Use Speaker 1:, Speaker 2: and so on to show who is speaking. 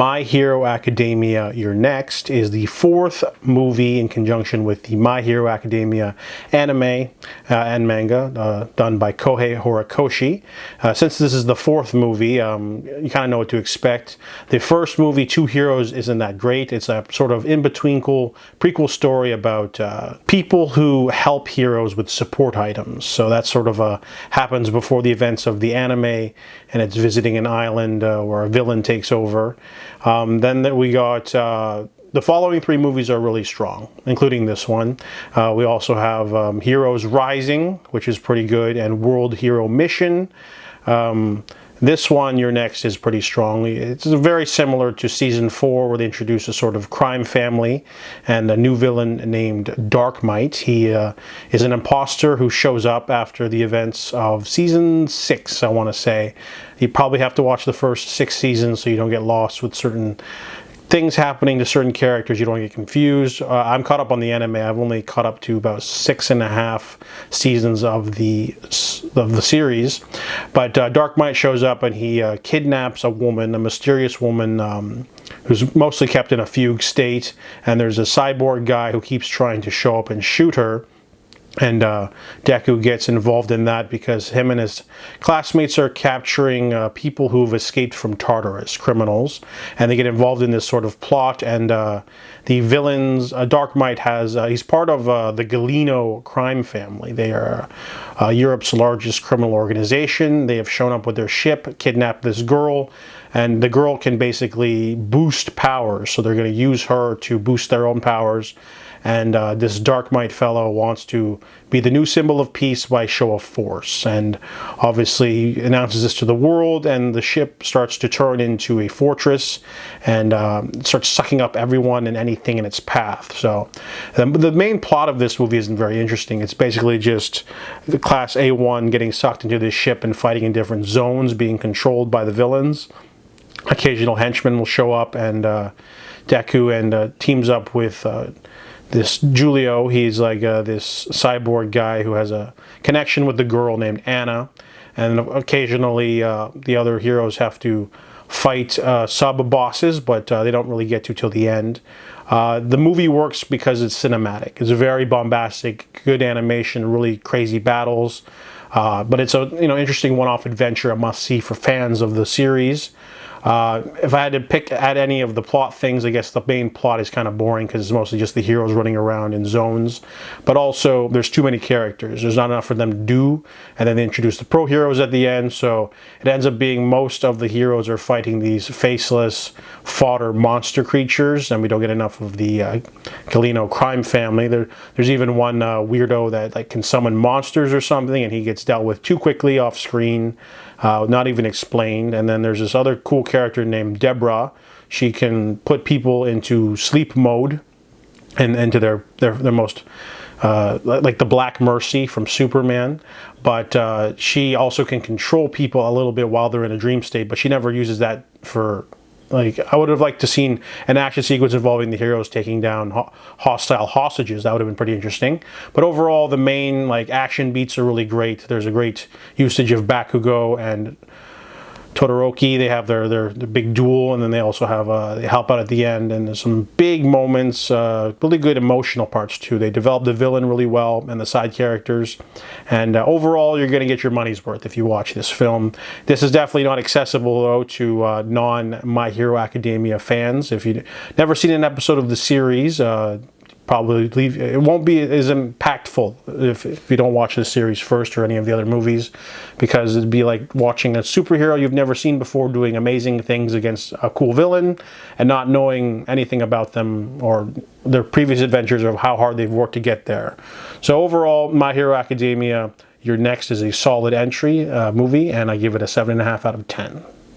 Speaker 1: My Hero Academia You're Next is the fourth movie in conjunction with the My Hero Academia anime and manga done by Kohei Horikoshi. Since this is the fourth movie, you kind of know what to expect. The first movie, Two Heroes, isn't that great. It's a sort of in-between prequel story about people who help heroes with support items. So that sort of happens before the events of the anime, and it's visiting an island where a villain takes over. Then we got the following three movies are really strong, including this one. We also have Heroes Rising, which is pretty good, and World Hero Mission. This one, Your Next, is pretty strong. It's very similar to Season 4, where they introduce a sort of crime family and a new villain named Darkmight. He is an imposter who shows up after the events of Season 6, I want to say. You probably have to watch the first 6 seasons so you don't get lost with certain things happening to certain characters. You don't get confused. I'm caught up on the anime. I've only caught up to about 6.5 seasons of the series. But Darkmight shows up and he kidnaps a woman, a mysterious woman who's mostly kept in a fugue state. And there's a cyborg guy who keeps trying to show up and shoot her. And Deku gets involved in that because him and his classmates are capturing people who've escaped from Tartarus, criminals, and they get involved in this sort of plot. And the villains, Darkmight he's part of the Galeno crime family. They are Europe's largest criminal organization. They have shown up with their ship, kidnapped this girl, and the girl can basically boost powers. So they're going to use her to boost their own powers. And this Darkmight fellow wants to be the new symbol of peace by show of force. And obviously he announces this to the world, and the ship starts to turn into a fortress and starts sucking up everyone and anything in its path. So the main plot of this movie isn't very interesting. It's basically just the Class A1 getting sucked into this ship and fighting in different zones, being controlled by the villains. Occasional henchmen will show up, and Deku and teams up with this Julio. He's like this cyborg guy who has a connection with the girl named Anna, and occasionally the other heroes have to fight sub-bosses, but they don't really get to till the end. The movie works because it's cinematic. It's very bombastic, good animation, really crazy battles, but it's a interesting one-off adventure, a must-see for fans of the series. If I had to add any of the plot things, I guess the main plot is kind of boring because it's mostly just the heroes running around in zones. But also, there's too many characters. There's not enough for them to do. And then they introduce the pro heroes at the end. So it ends up being most of the heroes are fighting these faceless fodder monster creatures. And we don't get enough of the Galeno crime family. There's even one weirdo that can summon monsters or something. And he gets dealt with too quickly off screen. Not even explained. And then there's this other cool character named Deborah. She can put people into sleep mode and into their most like the Black Mercy from Superman, but she also can control people a little bit while they're in a dream state, but she never uses that for, like, I would have liked to seen an action sequence involving the heroes taking down hostile hostages. That would have been pretty interesting. But overall, the main action beats are really great. There's a great usage of Bakugo and Todoroki. They have their big duel, and then they also have they help out at the end, and there's some big moments, really good emotional parts too. They develop the villain really well and the side characters, and overall you're going to get your money's worth if you watch this film. This is definitely not accessible though to non-My Hero Academia fans. If you've never seen an episode of the series, probably it won't be as impactful if you don't watch the series first or any of the other movies, because it'd be like watching a superhero you've never seen before doing amazing things against a cool villain and not knowing anything about them or their previous adventures or how hard they've worked to get there. So overall, My Hero Academia Your Next is a solid entry movie, and I give it a 7.5 out of 10.